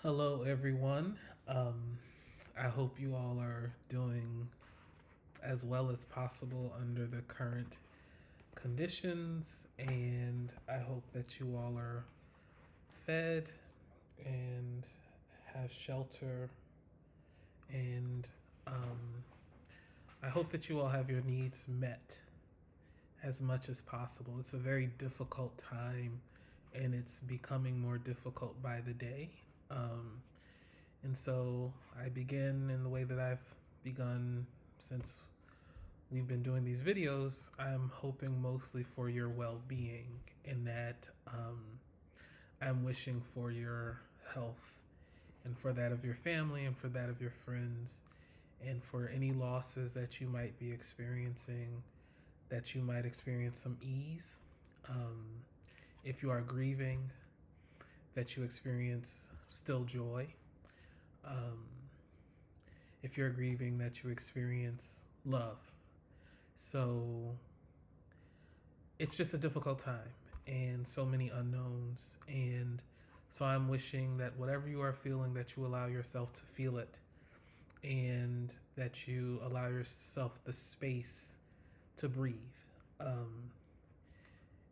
Hello, everyone. I hope you all are doing as well as possible under the current conditions, and I hope that you all are fed and have shelter, and um, I hope that you all have your needs met as much as possible. It's a very difficult time, and it's becoming more difficult by the day. Um, And so I begin in the way that I've begun since we've been doing these videos. I'm hoping mostly for your well being, and that I'm wishing for your health and for that of your family and for that of your friends, and for any losses that you might be experiencing, that you might experience some ease. Um, if you are grieving, that you experience still joy. Um, if you're grieving, that you experience love. So it's just a difficult time and so many unknowns. And so I'm wishing that whatever you are feeling, that you allow yourself to feel it, and that you allow yourself the space to breathe. Um,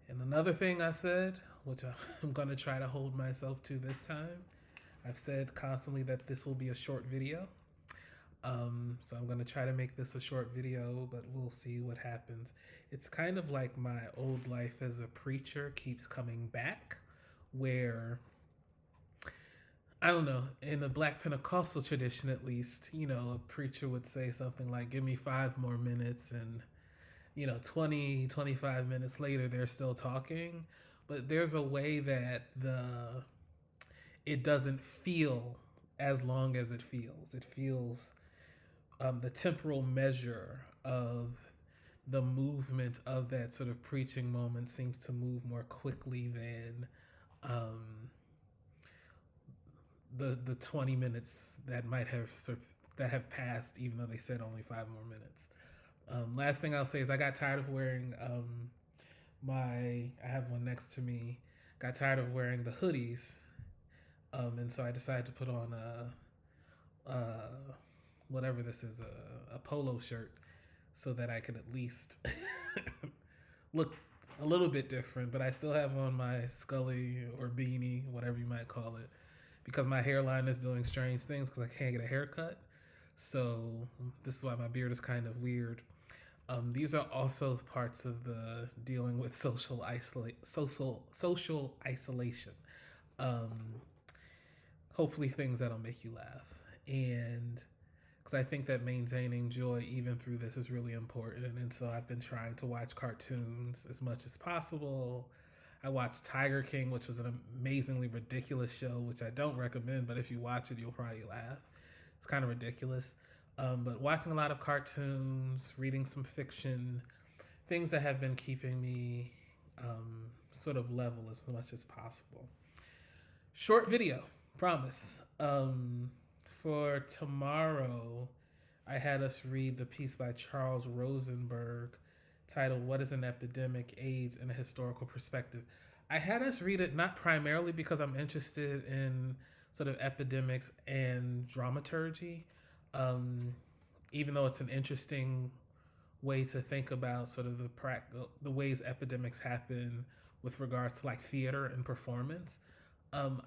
and another thing I've said, which I'm going to try to hold myself to this time, I've said constantly that this will be a short video. So I'm going to try to make this a short video, but we'll see what happens. It's kind of like my old life as a preacher keeps coming back, where, I don't know, in the Black Pentecostal tradition at least, a preacher would say something like, give me 5 more minutes, and, 20, 25 minutes later, they're still talking. But there's a way that it doesn't feel as long as it feels. It feels the temporal measure of the movement of that sort of preaching moment seems to move more quickly than um, the 20 minutes that might have that have passed, even though they said only 5 more minutes. Last thing I'll say is I got tired of wearing I have one next to me. Got tired of wearing the hoodies, and so I decided to put on whatever this is, a polo shirt, so that I could at least look a little bit different. But I still have on my Scully or beanie, whatever you might call it, because my hairline is doing strange things because I can't get a haircut. So this is why my beard is kind of weird. These are also parts of the dealing with social isolation. Um, Hopefully things that'll make you laugh, and because I think that maintaining joy even through this is really important. And so I've been trying to watch cartoons as much as possible. I watched Tiger King, which was an amazingly ridiculous show, which I don't recommend, but if you watch it, you'll probably laugh. It's kind of ridiculous. But watching a lot of cartoons, reading some fiction, things that have been keeping me sort of level as much as possible. Short video, promise. For tomorrow, I had us read the piece by Charles Rosenberg titled What is an Epidemic? AIDS in a Historical Perspective. I had us read it not primarily because I'm interested in sort of epidemics and dramaturgy, um, even though it's an interesting way to think about sort of the ways epidemics happen with regards to like theater and performance.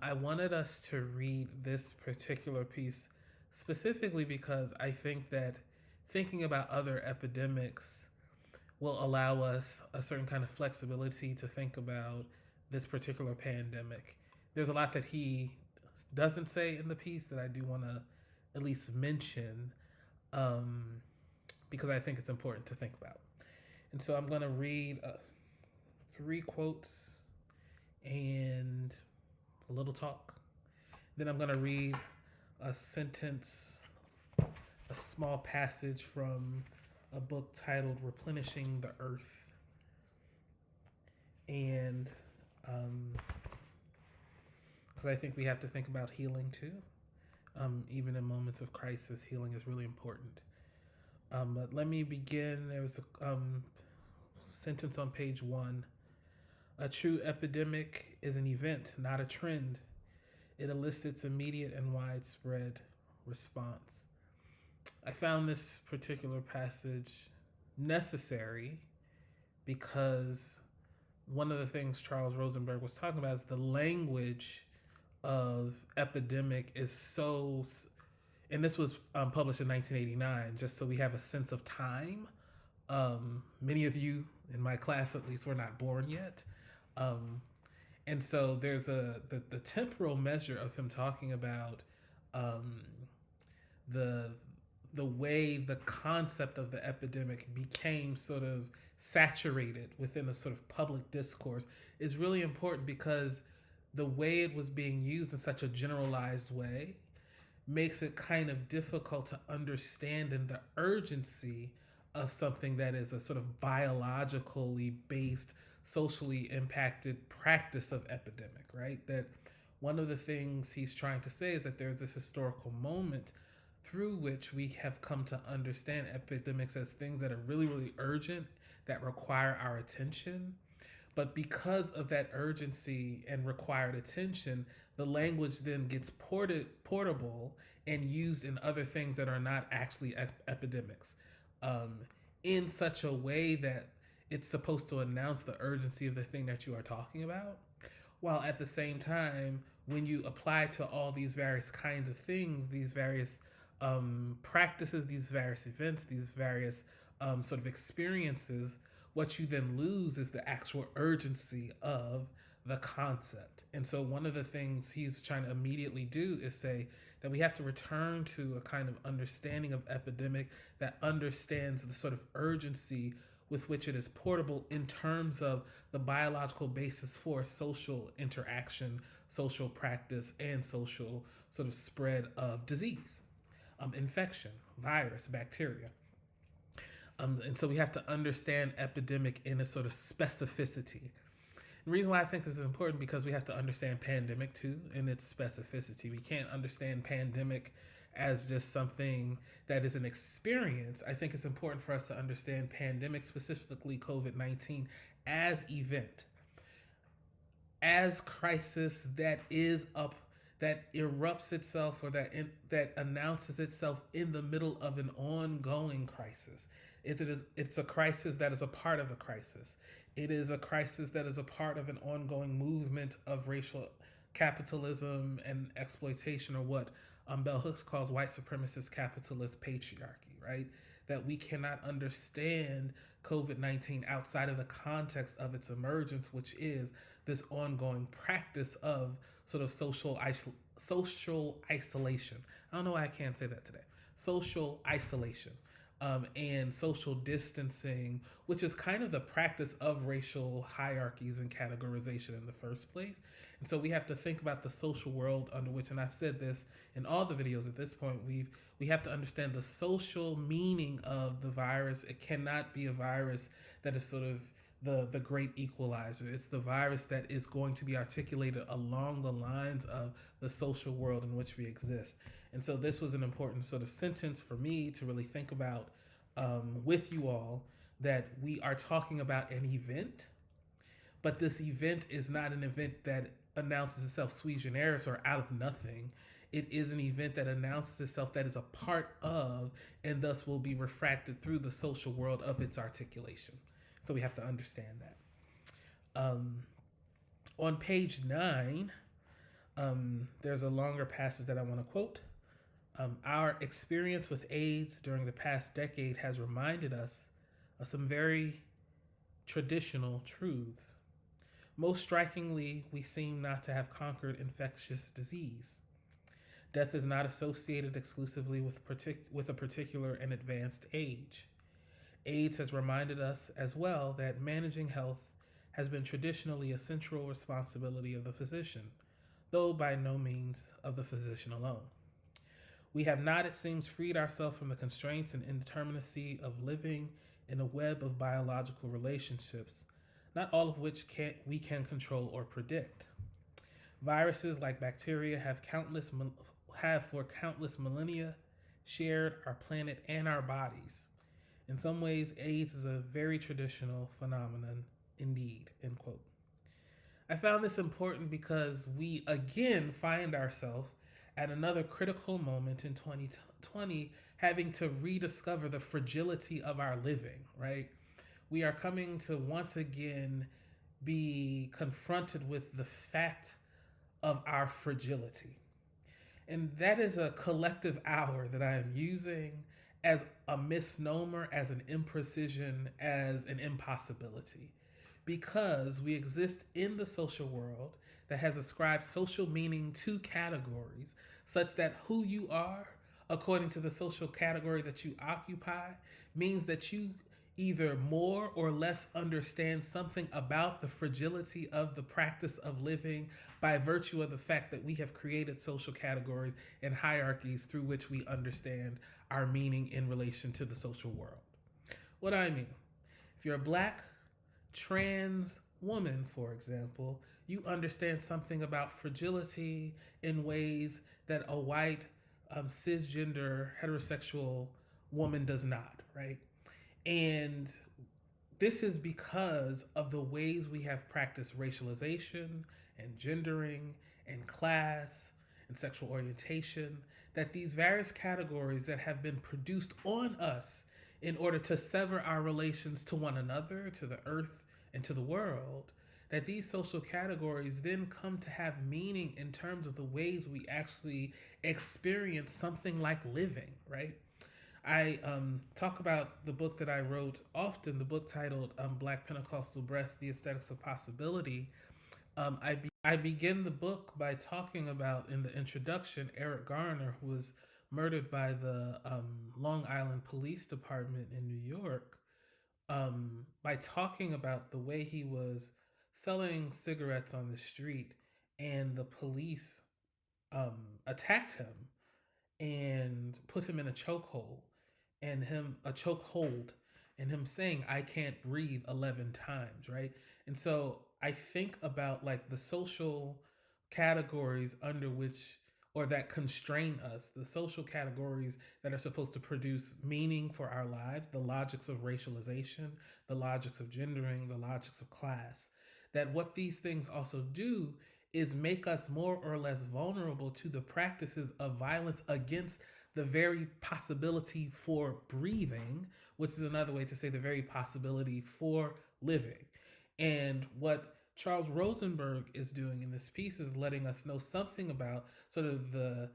I wanted us to read this particular piece specifically because I think that thinking about other epidemics will allow us a certain kind of flexibility to think about this particular pandemic. There's a lot that he doesn't say in the piece that I do want to at least mention, um, because I think it's important to think about. And so I'm going to read 3 quotes and a little talk. Then I'm going to read a sentence, a small passage from a book titled Replenishing the Earth. And because I think we have to think about healing too. Even in moments of crisis, healing is really important. But let me begin. There was a sentence on page 1. A true epidemic is an event, not a trend. it elicits immediate and widespread response. I found this particular passage necessary because one of the things Charles Rosenberg was talking about is the language of epidemic is so, and this was published in 1989, just so we have a sense of time. Many of you in my class, at least, were not born yet. And so there's the temporal measure of him talking about the way the concept of the epidemic became sort of saturated within a sort of public discourse is really important, because the way it was being used in such a generalized way makes it kind of difficult to understand in the urgency of something that is a sort of biologically based, socially impacted practice of epidemic, right? That one of the things he's trying to say is that there's this historical moment through which we have come to understand epidemics as things that are really, really urgent, that require our attention. But because of that urgency and required attention, the language then gets portable and used in other things that are not actually epidemics, in such a way that it's supposed to announce the urgency of the thing that you are talking about, while at the same time, when you apply to all these various kinds of things, these various practices, these various events, these various sort of experiences, what you then lose is the actual urgency of the concept. And so one of the things he's trying to immediately do is say that we have to return to a kind of understanding of epidemic that understands the sort of urgency with which it is portable in terms of the biological basis for social interaction, social practice, and social sort of spread of disease, infection, virus, bacteria. And so we have to understand epidemic in a sort of specificity. The reason why I think this is important, because we have to understand pandemic too in its specificity. We can't understand pandemic as just something that is an experience. I think it's important for us to understand pandemic, specifically COVID-19, as event, as crisis that is up, that erupts itself, or that announces itself in the middle of an ongoing crisis. It's a crisis that is a part of the crisis. It is a crisis that is a part of an ongoing movement of racial capitalism and exploitation, or what Bell Hooks calls white supremacist capitalist patriarchy, right? That we cannot understand COVID-19 outside of the context of its emergence, which is this ongoing practice of sort of social isolation. I don't know why I can't say that today. Social isolation. And social distancing, which is kind of the practice of racial hierarchies and categorization in the first place. And so we have to think about the social world under which, and I've said this in all the videos at this point, we have to understand the social meaning of the virus. It cannot be a virus that is sort of the great equalizer. It's the virus that is going to be articulated along the lines of the social world in which we exist. And so this was an important sort of sentence for me to really think about with you all, that we are talking about an event, but this event is not an event that announces itself sui generis or out of nothing. It is an event that announces itself, that is a part of, and thus will be refracted through the social world of its articulation. So we have to understand that. On page 9, there's a longer passage that I want to quote. Our experience with AIDS during the past decade has reminded us of some very traditional truths. Most strikingly, we seem not to have conquered infectious disease. Death is not associated exclusively with a particular and advanced age. AIDS has reminded us as well that managing health has been traditionally a central responsibility of the physician, though by no means of the physician alone. We have not, it seems, freed ourselves from the constraints and indeterminacy of living in a web of biological relationships, not all of which we can control or predict. Viruses like bacteria have for countless millennia shared our planet and our bodies. In some ways, AIDS is a very traditional phenomenon indeed, end quote. I found this important because we again find ourselves at another critical moment in 2020 having to rediscover the fragility of our living, right? We are coming to once again be confronted with the fact of our fragility. And that is a collective hour that I am using as a misnomer, as an imprecision, as an impossibility. Because we exist in the social world that has ascribed social meaning to categories, such that who you are, according to the social category that you occupy, means that you either more or less understand something about the fragility of the practice of living by virtue of the fact that we have created social categories and hierarchies through which we understand our meaning in relation to the social world. What do I mean? If you're a black trans woman, for example, you understand something about fragility in ways that a white cisgender heterosexual woman does not, right? And this is because of the ways we have practiced racialization and gendering and class and sexual orientation, that these various categories that have been produced on us in order to sever our relations to one another, to the earth, and to the world, that these social categories then come to have meaning in terms of the ways we actually experience something like living, right? I talk about the book that I wrote often, the book titled Black Pentecostal Breath, The Aesthetics of Possibility. I begin the book by talking about, in the introduction, Eric Garner, who was murdered by the Long Island Police Department in New York, by talking about the way he was selling cigarettes on the street and the police attacked him and put him in a chokehold and him a chokehold and him saying I can't breathe 11 times, right? And so I think about like the social categories under which or that constrain us, the social categories that are supposed to produce meaning for our lives, the logics of racialization, the logics of gendering, the logics of class, that what these things also do is make us more or less vulnerable to the practices of violence against the very possibility for breathing, which is another way to say the very possibility for living. And what Charles Rosenberg is doing in this piece is letting us know something about sort of the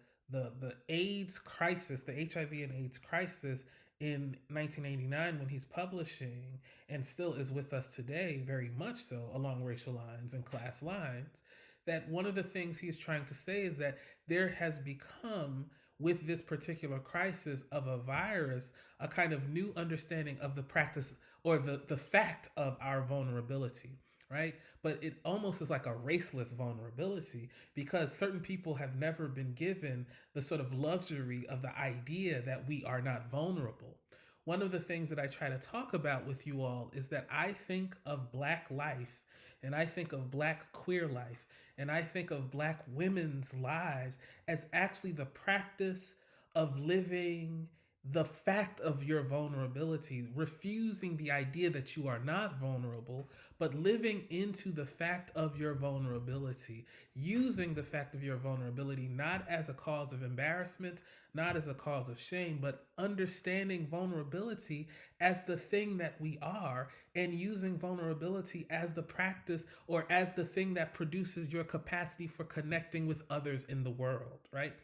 AIDS crisis, the HIV and AIDS crisis in 1989 when he's publishing and still is with us today, very much so, along racial lines and class lines, that one of the things he's trying to say is that there has become, with this particular crisis of a virus, a kind of new understanding of the practice or the fact of our vulnerability, right? But it almost is like a raceless vulnerability because certain people have never been given the sort of luxury of the idea that we are not vulnerable. One of the things that I try to talk about with you all is that I think of Black life and I think of Black queer life and I think of Black women's lives as actually the practice of living the fact of your vulnerability, refusing the idea that you are not vulnerable, but living into the fact of your vulnerability, using the fact of your vulnerability not as a cause of embarrassment, not as a cause of shame, but understanding vulnerability as the thing that we are and using vulnerability as the practice or as the thing that produces your capacity for connecting with others in the world, right?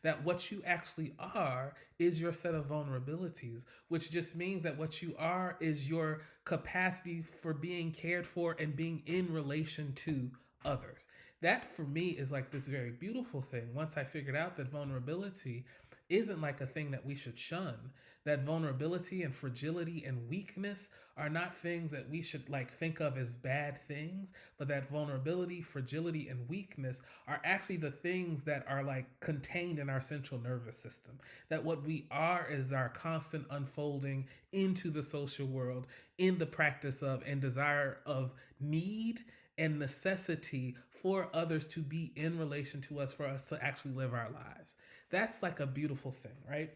That what you actually are is your set of vulnerabilities, which just means that what you are is your capacity for being cared for and being in relation to others. That for me is like this very beautiful thing. Once I figured out that vulnerability isn't like a thing that we should shun, that vulnerability and fragility and weakness are not things that we should like think of as bad things, but that vulnerability, fragility, and weakness are actually the things that are like contained in our central nervous system. That what we are is our constant unfolding into the social world in the practice of and desire of need and necessity for others to be in relation to us, for us to actually live our lives. That's like a beautiful thing, right?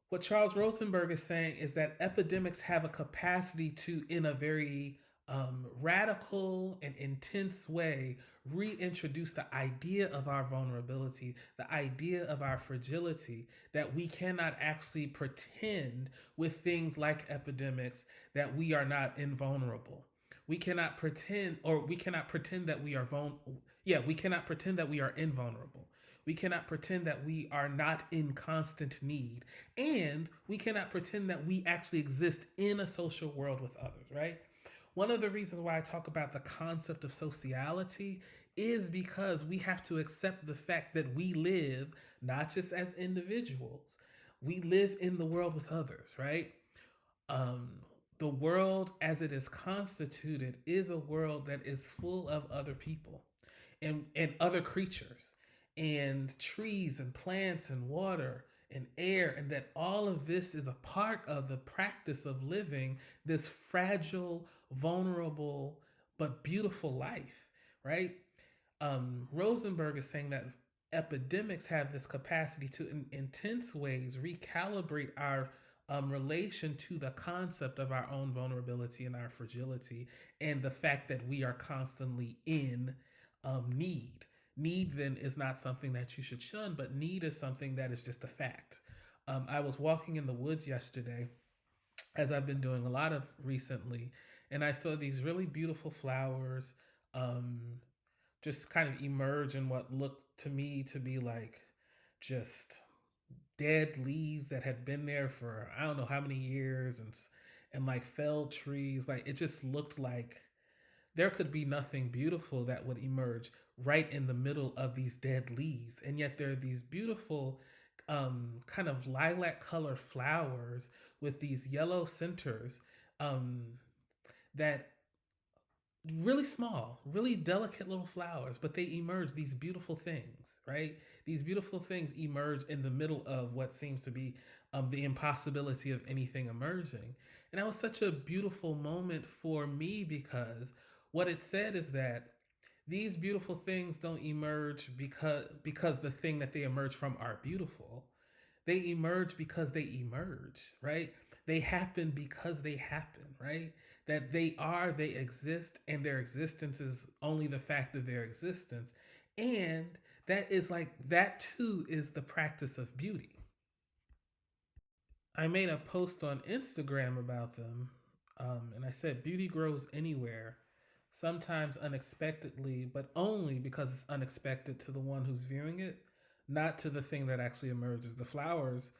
What Charles Rosenberg is saying is that epidemics have a capacity to, in a very radical and intense way reintroduce the idea of our vulnerability, the idea of our fragility, that we cannot actually pretend with things like epidemics that we are not invulnerable. We cannot pretend, or we cannot pretend that we are we cannot pretend that we are invulnerable. We cannot pretend that we are not in constant need. And we cannot pretend that we actually exist in a social world with others, right? One of the reasons why I talk about the concept of sociality is because we have to accept the fact that we live not just as individuals, we live in the world with others, right? Um, the world as it is constituted is a world that is full of other people and other creatures and trees and plants and water and air, and that all of this is a part of the practice of living this fragile, vulnerable, but beautiful life, right? Rosenberg is saying that epidemics have this capacity to, in intense ways, recalibrate our relation to the concept of our own vulnerability and our fragility, and the fact that we are constantly in need. Need then is not something that you should shun, but need is something that is just a fact. I was walking in the woods yesterday, as I've been doing a lot of recently, and I saw these really beautiful flowers um, just kind of emerge in what looked to me to be like just dead leaves that had been there for I don't know how many years, and like felled trees. Like it just looked like there could be nothing beautiful that would emerge right in the middle of these dead leaves. And yet there are these beautiful kind of lilac color flowers with these yellow centers um, that really small, really delicate little flowers, but they emerge these beautiful things, right? These beautiful things emerge in the middle of what seems to be the impossibility of anything emerging. And that was such a beautiful moment for me because what it said is that these beautiful things don't emerge because the thing that they emerge from are beautiful. They emerge because they emerge, right? They happen because they happen, right? That they exist, and their existence is only the fact of their existence. And that is like, that too is the practice of beauty. I made a post on Instagram about them, and I said, beauty grows anywhere, sometimes unexpectedly, but only because it's unexpected to the one who's viewing it, not to the thing that actually emerges. The flowers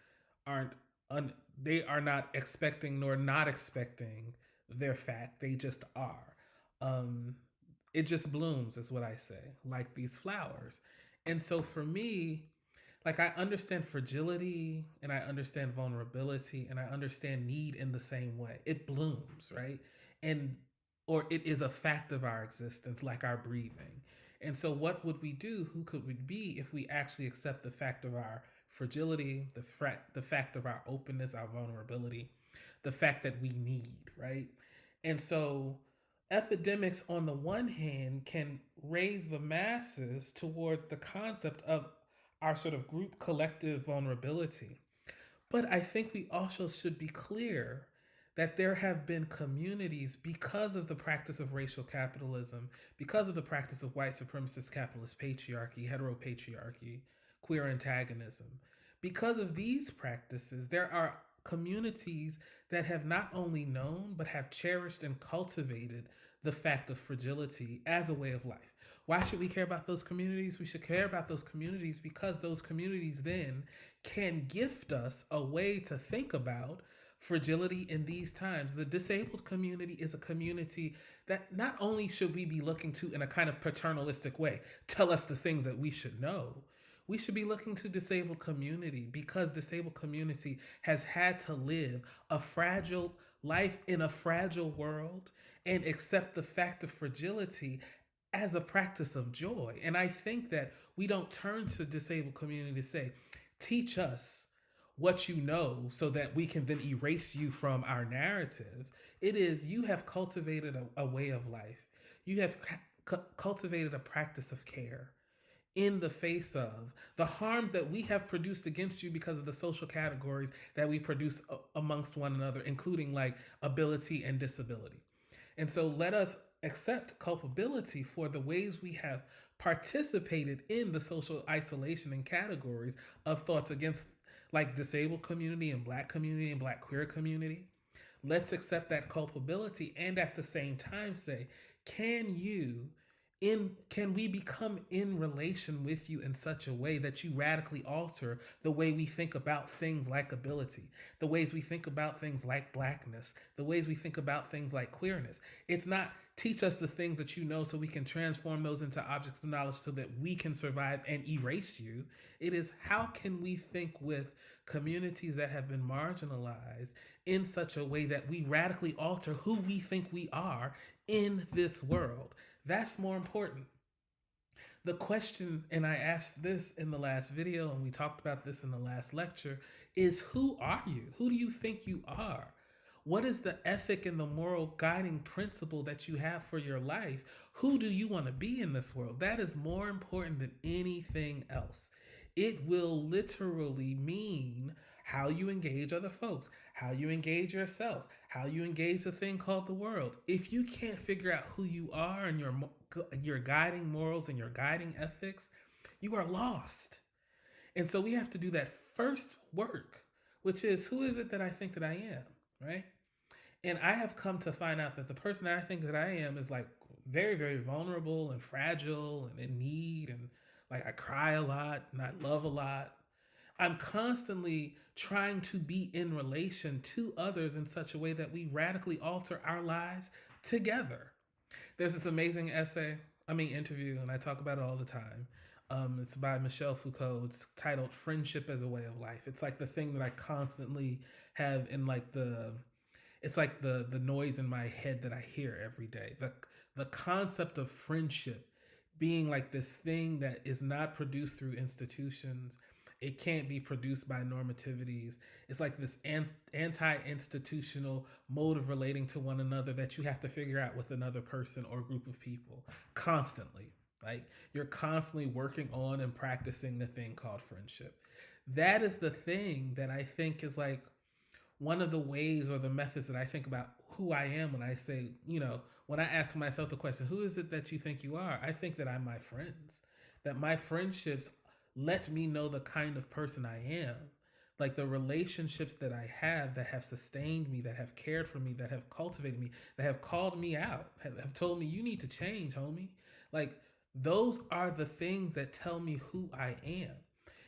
aren't un- they are not expecting nor not expecting their fact. They just are. Um, it just blooms, is what I say, like these flowers. And so for me, like I understand fragility and I understand vulnerability and I understand need in the same way. It blooms, right? And or it is a fact of our existence, like our breathing. And so what would we do? Who could we be if we actually accept the fact of our fragility, the fact of our openness, our vulnerability, the fact that we need, right? And so epidemics on the one hand can raise the masses towards the concept of our sort of group collective vulnerability. But I think we also should be clear that there have been communities, because of the practice of racial capitalism, because of the practice of white supremacist capitalist patriarchy, heteropatriarchy, queer antagonism. Because of these practices, there are communities that have not only known, but have cherished and cultivated the fact of fragility as a way of life. Why should we care about those communities? We should care about those communities because those communities then can gift us a way to think about fragility in these times. The disabled community is a community that not only should we be looking to in a kind of paternalistic way, tell us the things that we should know. We should be looking to disabled community because disabled community has had to live a fragile life in a fragile world and accept the fact of fragility as a practice of joy. And I think that we don't turn to disabled community to say, teach us what you know so that we can then erase you from our narratives. It is, you have cultivated a way of life. You have cultivated a practice of care in the face of the harm that we have produced against you because of the social categories that we produce amongst one another, including like ability and disability. And so let us accept culpability for the ways we have participated in the social isolation and categories of thoughts against like disabled community and black queer community. Let's accept that culpability and at the same time say, can you can we become in relation with you in such a way that you radically alter the way we think about things like ability, the ways we think about things like blackness, the ways we think about things like queerness? It's not teach us the things that you know so we can transform those into objects of knowledge so that we can survive and erase you. It is how can we think with communities that have been marginalized in such a way that we radically alter who we think we are in this world. That's more important. The question, and I asked this in the last video, and we talked about this in the last lecture, is who are you? Who do you think you are? What is the ethic and the moral guiding principle that you have for your life? Who do you want to be in this world? That is more important than anything else. It will literally mean how you engage other folks, how you engage yourself, how you engage the thing called the world. If you can't figure out who you are and your guiding morals and your guiding ethics, you are lost. And so we have to do that first work, which is who is it that I think that I am, right? And I have come to find out that the person that I think that I am is like very, very vulnerable and fragile and in need, and like I cry a lot and I love a lot. I'm constantly trying to be in relation to others in such a way that we radically alter our lives together. There's this amazing interview, and I talk about it all the time. It's by Michel Foucault. It's titled "Friendship as a Way of Life." It's like the thing that I constantly have in like it's like the noise in my head that I hear every day. The concept of friendship being like this thing that is not produced through institutions. It can't be produced by normativities. It's like this anti-institutional mode of relating to one another that you have to figure out with another person or group of people constantly. Like you're constantly working on and practicing the thing called friendship. That is the thing that I think is like one of the ways or the methods that I think about who I am when I say, when I ask myself the question, who is it that you think you are? I think that I'm my friends, that my friendships let me know the kind of person I am. Like the relationships that I have that have sustained me, that have cared for me, that have cultivated me, that have called me out, have told me, you need to change, homie. Like those are the things that tell me who I am.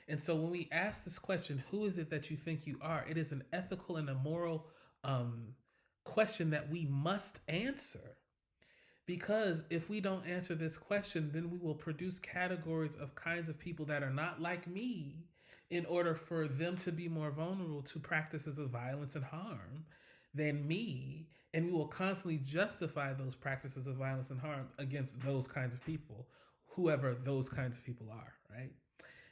And so when we ask this question, who is it that you think you are? It is an ethical and a moral question that we must answer. Because if we don't answer this question, then we will produce categories of kinds of people that are not like me in order for them to be more vulnerable to practices of violence and harm than me. And we will constantly justify those practices of violence and harm against those kinds of people, whoever those kinds of people are, right?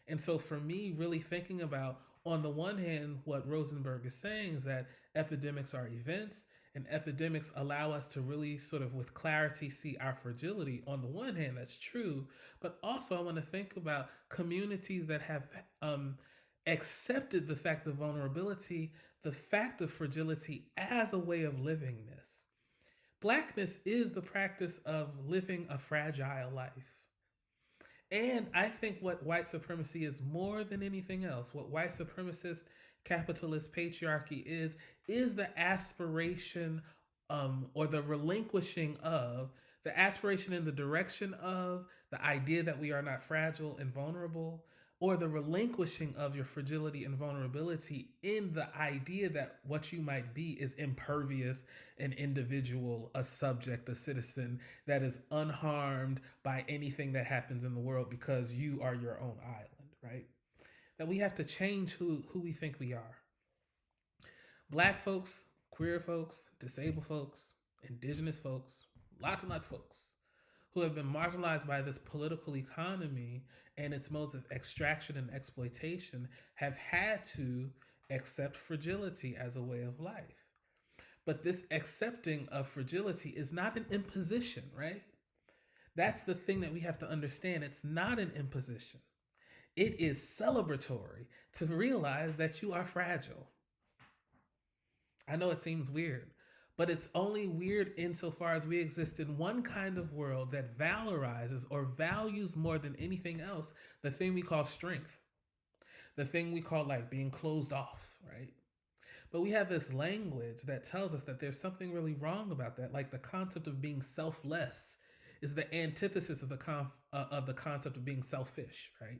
And so for me, really thinking about, on the one hand, what Rosenberg is saying is that epidemics are events, and epidemics allow us to really sort of with clarity see our fragility. On the one hand, that's true, but also I want to think about communities that have accepted the fact of vulnerability, the fact of fragility as a way of living this. Blackness is the practice of living a fragile life. And I think what white supremacy is more than anything else, what white supremacist capitalist patriarchy is the aspiration or the relinquishing of the aspiration in the direction of the idea that we are not fragile and vulnerable, or the relinquishing of your fragility and vulnerability in the idea that what you might be is impervious, an individual, a subject, a citizen that is unharmed by anything that happens in the world because you are your own island, right? That we have to change who we think we are. Black folks, queer folks, disabled folks, indigenous folks, lots and lots of folks who have been marginalized by this political economy and its modes of extraction and exploitation have had to accept fragility as a way of life. But this accepting of fragility is not an imposition, right? That's the thing that we have to understand. It's not an imposition. It is celebratory to realize that you are fragile. I know it seems weird, But it's only weird insofar as we exist in one kind of world that valorizes or values more than anything else the thing we call strength, the thing we call like being closed off, right? But we have this language that tells us that there's something really wrong about that. Like the concept of being selfless is the antithesis of the concept of being selfish, right?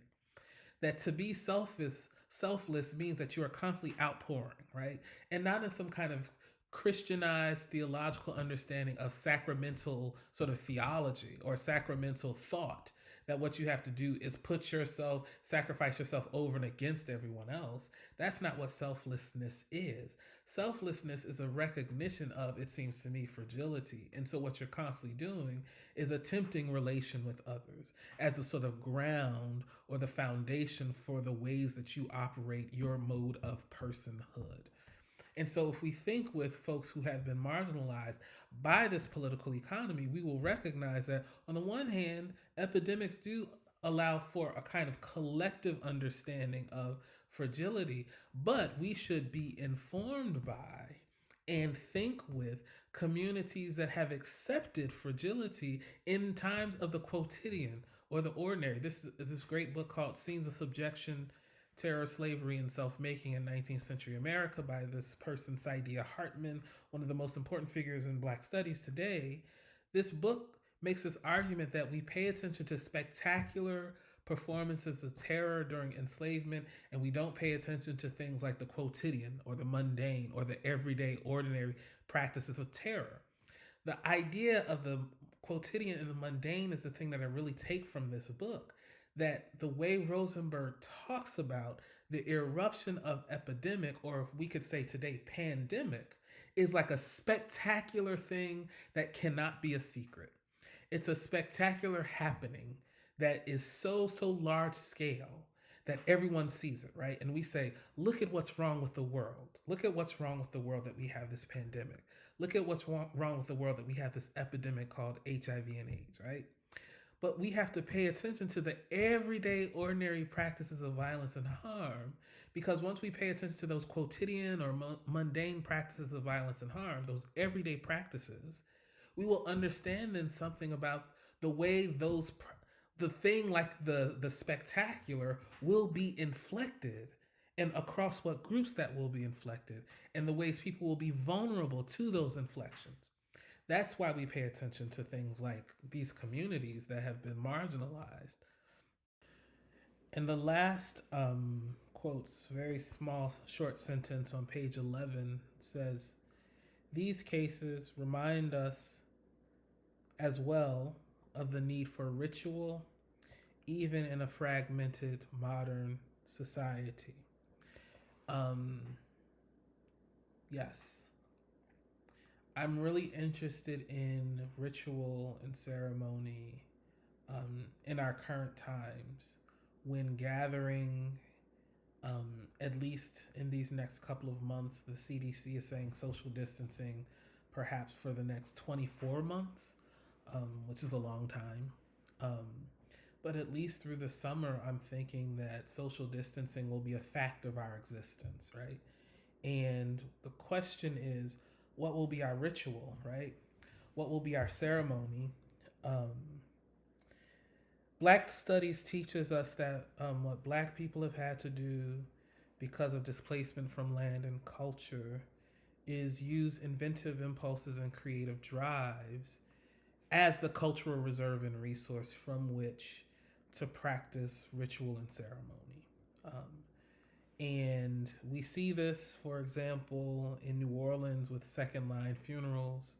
That to be selfless means that you are constantly outpouring, right? And not in some kind of Christianized theological understanding of sacramental sort of theology or sacramental thought, that what you have to do is put yourself, sacrifice yourself over and against everyone else. That's not what selflessness is. Selflessness is a recognition of, it seems to me, fragility. And so what you're constantly doing is attempting relation with others as the sort of ground or the foundation for the ways that you operate your mode of personhood. And so, if we think with folks who have been marginalized by this political economy, we will recognize that, on the one hand, epidemics do allow for a kind of collective understanding of fragility, but we should be informed by and think with communities that have accepted fragility in times of the quotidian or the ordinary. This great book called Scenes of Subjection, Terror, Slavery, and Self-Making in 19th Century America by this person, Saidiya Hartman, one of the most important figures in Black studies today. This book makes this argument that we pay attention to spectacular performances of terror during enslavement, and we don't pay attention to things like the quotidian or the mundane or the everyday, ordinary practices of terror. The idea of the quotidian and the mundane is the thing that I really take from this book, that the way Rosenberg talks about the eruption of epidemic, or if we could say today pandemic, is like a spectacular thing that cannot be a secret. It's a spectacular happening that is so large scale that everyone sees it, right? And we say, look at what's wrong with the world. Look at what's wrong with the world that we have this pandemic. Look at what's wrong with the world that we have this epidemic called HIV and AIDS, right? But we have to pay attention to the everyday, ordinary practices of violence and harm, because once we pay attention to those quotidian or mundane practices of violence and harm, those everyday practices, we will understand then something about the way the thing like the spectacular will be inflected, and across what groups that will be inflected, and the ways people will be vulnerable to those inflections. That's why we pay attention to things like these communities that have been marginalized. And the last quotes, very small, short sentence on page 11 says, these cases remind us as well of the need for ritual, even in a fragmented modern society. Yes. I'm really interested in ritual and ceremony in our current times, when gathering, at least in these next couple of months, the CDC is saying social distancing perhaps for the next 24 months, which is a long time. But at least through the summer, I'm thinking that social distancing will be a fact of our existence, right? And the question is, what will be our ritual, right? What will be our ceremony? Black studies teaches us that what Black people have had to do because of displacement from land and culture is use inventive impulses and creative drives as the cultural reserve and resource from which to practice ritual and ceremony. And we see this, for example, in New Orleans with second line funerals,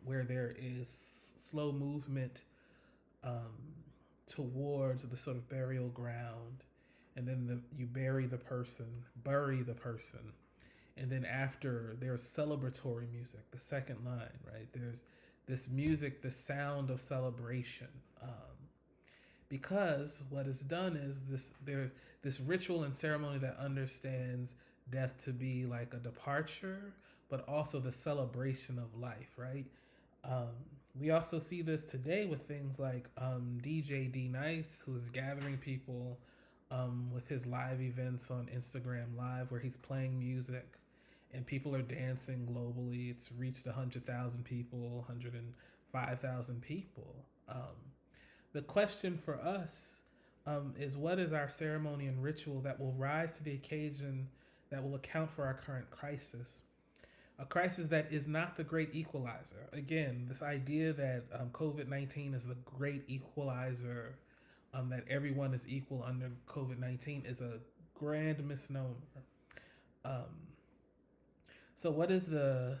where there is slow movement towards the sort of burial ground, and then you bury the person, and then after there's celebratory music, the second line, right? There's this music, the sound of celebration. Because what is done is there's this ritual and ceremony that understands death to be like a departure, but also the celebration of life, right? We also see this today with things like DJ D Nice, who's gathering people with his live events on Instagram Live, where he's playing music and people are dancing globally. It's reached 100,000 people, 105,000 people. The question for us is, what is our ceremony and ritual that will rise to the occasion, that will account for our current crisis? A crisis that is not the great equalizer. Again, this idea that COVID-19 is the great equalizer, that everyone is equal under COVID-19, is a grand misnomer. So what is the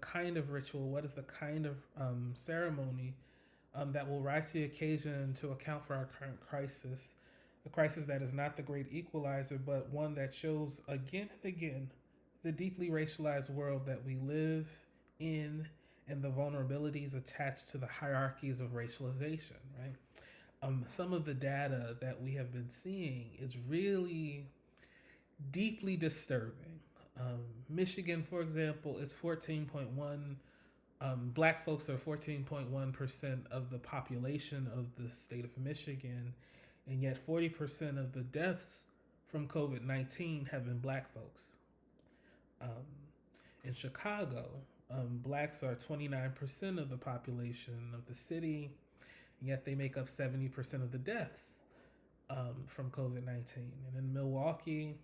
kind of ritual? What is the kind of ceremony that will rise to the occasion to account for our current crisis? A crisis that is not the great equalizer, but one that shows again and again the deeply racialized world that we live in and the vulnerabilities attached to the hierarchies of racialization, right? Some of the data that we have been seeing is really deeply disturbing. Michigan, for example, is 14.1. Black folks are 14.1% of the population of the state of Michigan, and yet 40% of the deaths from COVID-19 have been black folks. In Chicago, blacks are 29% of the population of the city, and yet they make up 70% of the deaths from COVID-19. And in Milwaukee,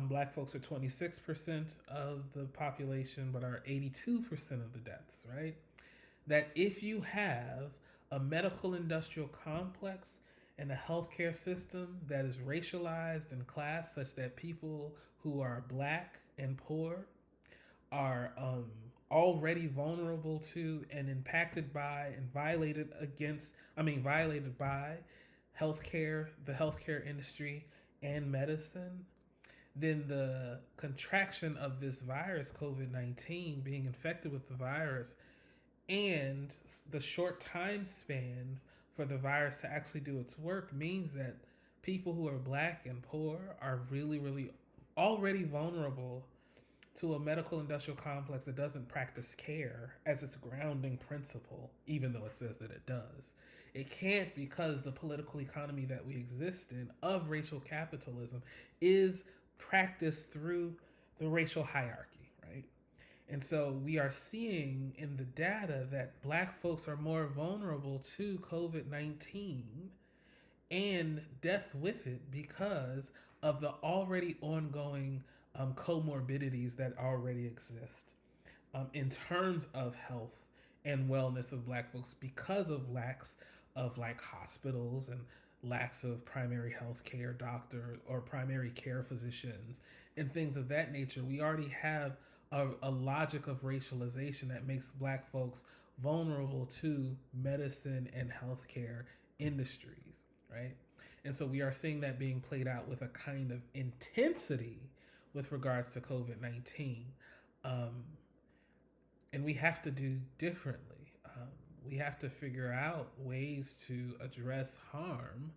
black folks are 26% of the population, but are 82% of the deaths, right? That if you have a medical industrial complex and a healthcare system that is racialized and classed such that people who are black and poor are already vulnerable to and impacted by and violated by healthcare, the healthcare industry, and medicine, then the contraction of this virus, COVID-19, being infected with the virus, and the short time span for the virus to actually do its work means that people who are black and poor are really, really already vulnerable to a medical industrial complex that doesn't practice care as its grounding principle, even though it says that it does. It can't, because the political economy that we exist in of racial capitalism is practiced through the racial hierarchy, right? And so we are seeing in the data that black folks are more vulnerable to COVID-19 and death with it because of the already ongoing comorbidities that already exist in terms of health and wellness of black folks, because of lacks of like hospitals and lacks of primary health care doctor or primary care physicians and things of that nature. We already have a logic of racialization that makes black folks vulnerable to medicine and healthcare industries, right? And so we are seeing that being played out with a kind of intensity with regards to COVID-19. And we have to do differently. We have to figure out ways to address harm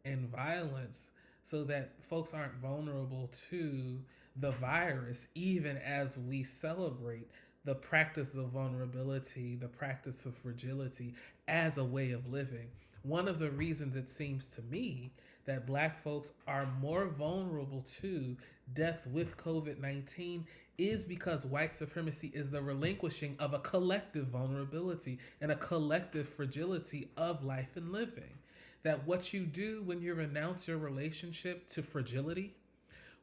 and violence so that folks aren't vulnerable to the virus, even as we celebrate the practice of vulnerability, the practice of fragility as a way of living. One of the reasons it seems to me that black folks are more vulnerable to death with COVID-19 is because white supremacy is the relinquishing of a collective vulnerability and a collective fragility of life and living. That what you do when you renounce your relationship to fragility,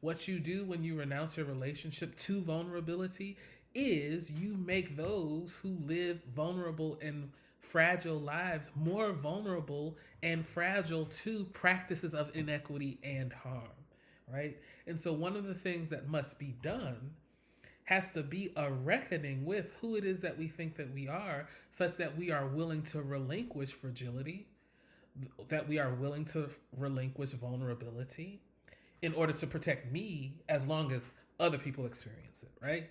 what you do when you renounce your relationship to vulnerability, is you make those who live vulnerable and fragile lives more vulnerable and fragile to practices of inequity and harm, right? And so one of the things that must be done has to be a reckoning with who it is that we think that we are, such that we are willing to relinquish fragility, that we are willing to relinquish vulnerability in order to protect me as long as other people experience it, right?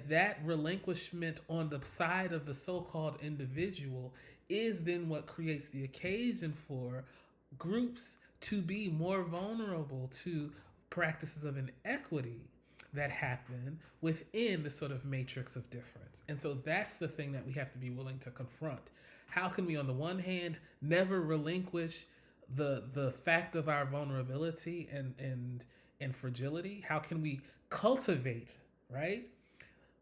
That relinquishment on the side of the so-called individual is then what creates the occasion for groups to be more vulnerable to practices of inequity that happen within the sort of matrix of difference. And so that's the thing that we have to be willing to confront. How can we, on the one hand, never relinquish the fact of our vulnerability and fragility? How can we cultivate right?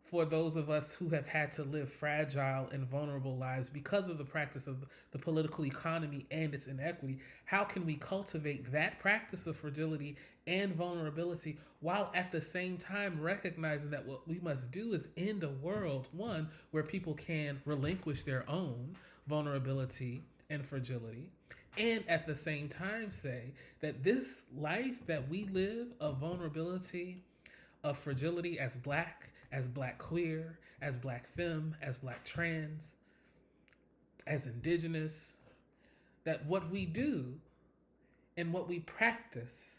For those of us who have had to live fragile and vulnerable lives because of the practice of the political economy and its inequity, how can we cultivate that practice of fragility and vulnerability while at the same time recognizing that what we must do is end a world, one, where people can relinquish their own vulnerability and fragility, and at the same time say that this life that we live of vulnerability, of fragility as black queer, as black femme, as black trans, as indigenous, that what we do and what we practice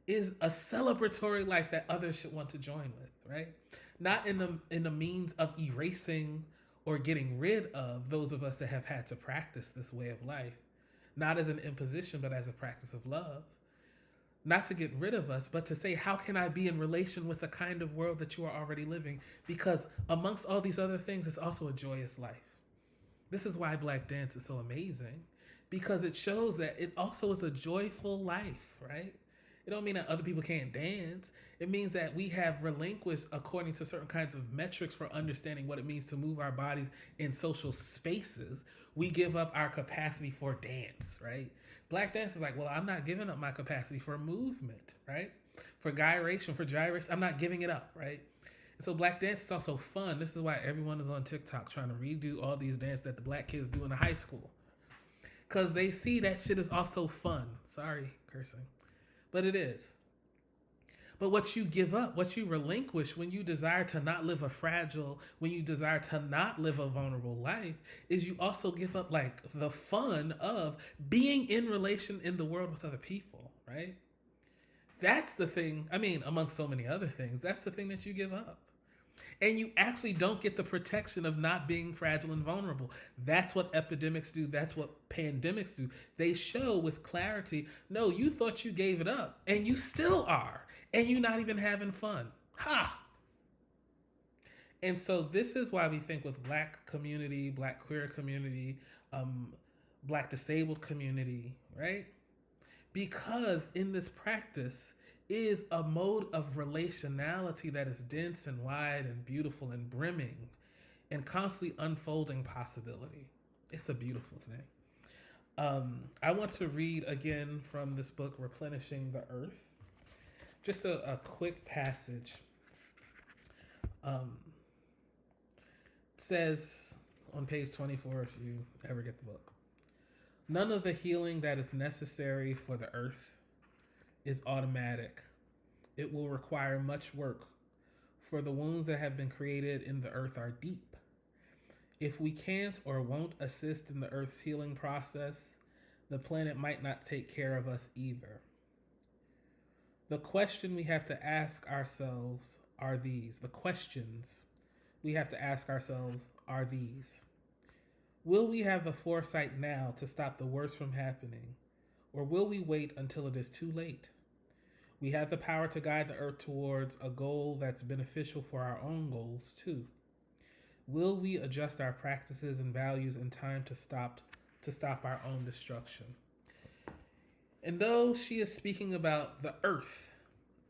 is a celebratory life that others should want to join with, right? Not in the means of erasing or getting rid of those of us that have had to practice this way of life, not as an imposition, but as a practice of love. Not to get rid of us, but to say, how can I be in relation with the kind of world that you are already living? Because amongst all these other things, it's also a joyous life. This is why Black dance is so amazing, because it shows that it also is a joyful life, right? It don't mean that other people can't dance. It means that we have relinquished, according to certain kinds of metrics for understanding what it means to move our bodies in social spaces, we give up our capacity for dance, right? Black dance is like, well, I'm not giving up my capacity for movement, right? For gyration, for gyrus, I'm not giving it up, right? And so black dance is also fun. This is why everyone is on TikTok trying to redo all these dances that the black kids do in the high school. Because they see that shit is also fun. Sorry, cursing. But it is. But what you give up, what you relinquish when you desire to not live a fragile, when you desire to not live a vulnerable life, is you also give up like the fun of being in relation in the world with other people, right? That's the thing, I mean, amongst so many other things, that's the thing that you give up. And you actually don't get the protection of not being fragile and vulnerable. That's what epidemics do. That's what pandemics do. They show with clarity, no, you thought you gave it up, and you still are, and you're not even having fun. Ha! And so this is why we think with black community, black queer community, black disabled community, right? Because in this practice is a mode of relationality that is dense and wide and beautiful and brimming and constantly unfolding possibility. It's a beautiful thing. I want to read again from this book, Replenishing the Earth. Just a quick passage. It says on page 24, if you ever get the book, none of the healing that is necessary for the earth is automatic. It will require much work, for the wounds that have been created in the earth are deep. If we can't or won't assist in the earth's healing process, the planet might not take care of us either. The question we have to ask ourselves are these. The questions we have to ask ourselves are these. Will we have the foresight now to stop the worst from happening, or will we wait until it is too late? We have the power to guide the earth towards a goal that's beneficial for our own goals too. Will we adjust our practices and values in time to stop our own destruction? And though she is speaking about the earth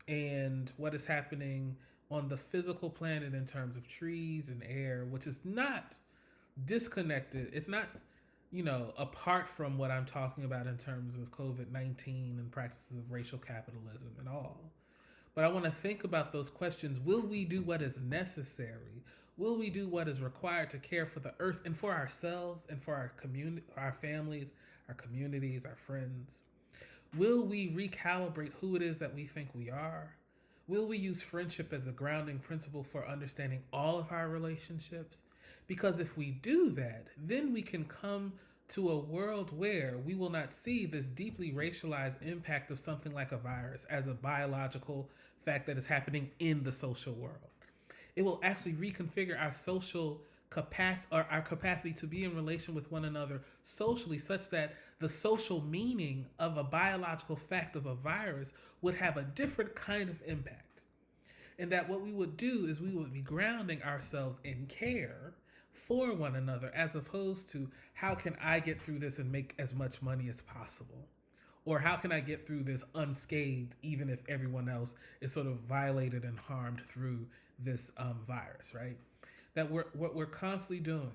and what is happening on the physical planet in terms of trees and air, which is not disconnected, it's not, apart from what I'm talking about in terms of COVID-19 and practices of racial capitalism and all. But I want to think about those questions. Will we do what is necessary? Will we do what is required to care for the earth and for ourselves and for our community, our families, our communities, our friends? Will we recalibrate who it is that we think we are? Will we use friendship as the grounding principle for understanding all of our relationships? Because if we do that, then we can come to a world where we will not see this deeply racialized impact of something like a virus as a biological fact that is happening in the social world. It will actually reconfigure our social capacity, or our capacity to be in relation with one another socially, such that the social meaning of a biological fact of a virus would have a different kind of impact. And that what we would do is we would be grounding ourselves in care for one another, as opposed to how can I get through this and make as much money as possible, Or how can I get through this unscathed, even if everyone else is sort of violated and harmed through this virus, right? That what we're constantly doing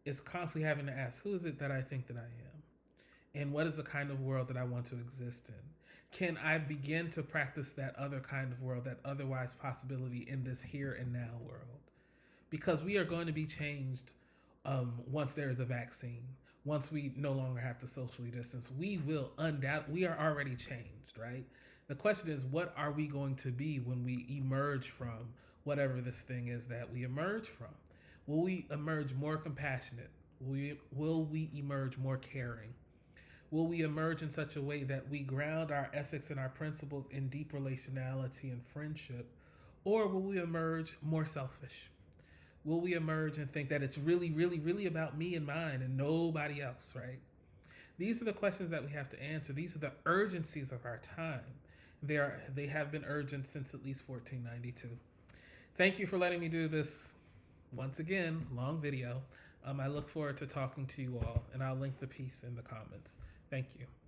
is constantly having to ask, who is it that I think that I am? And what is the kind of world that I want to exist in? Can I begin to practice that other kind of world, that otherwise possibility in this here and now world? Because we are going to be changed once there is a vaccine, once we no longer have to socially distance. We will we are already changed, right? The question is, what are we going to be when we emerge from whatever this thing is that we emerge from? Will we emerge more compassionate? Will we emerge more caring? Will we emerge in such a way that we ground our ethics and our principles in deep relationality and friendship? Or will we emerge more selfish? Will we emerge and think that it's really, really, really about me and mine and nobody else, right? These are the questions that we have to answer. These are the urgencies of our time. They have been urgent since at least 1492. Thank you for letting me do this, once again, long video. I look forward to talking to you all, and I'll link the piece in the comments. Thank you.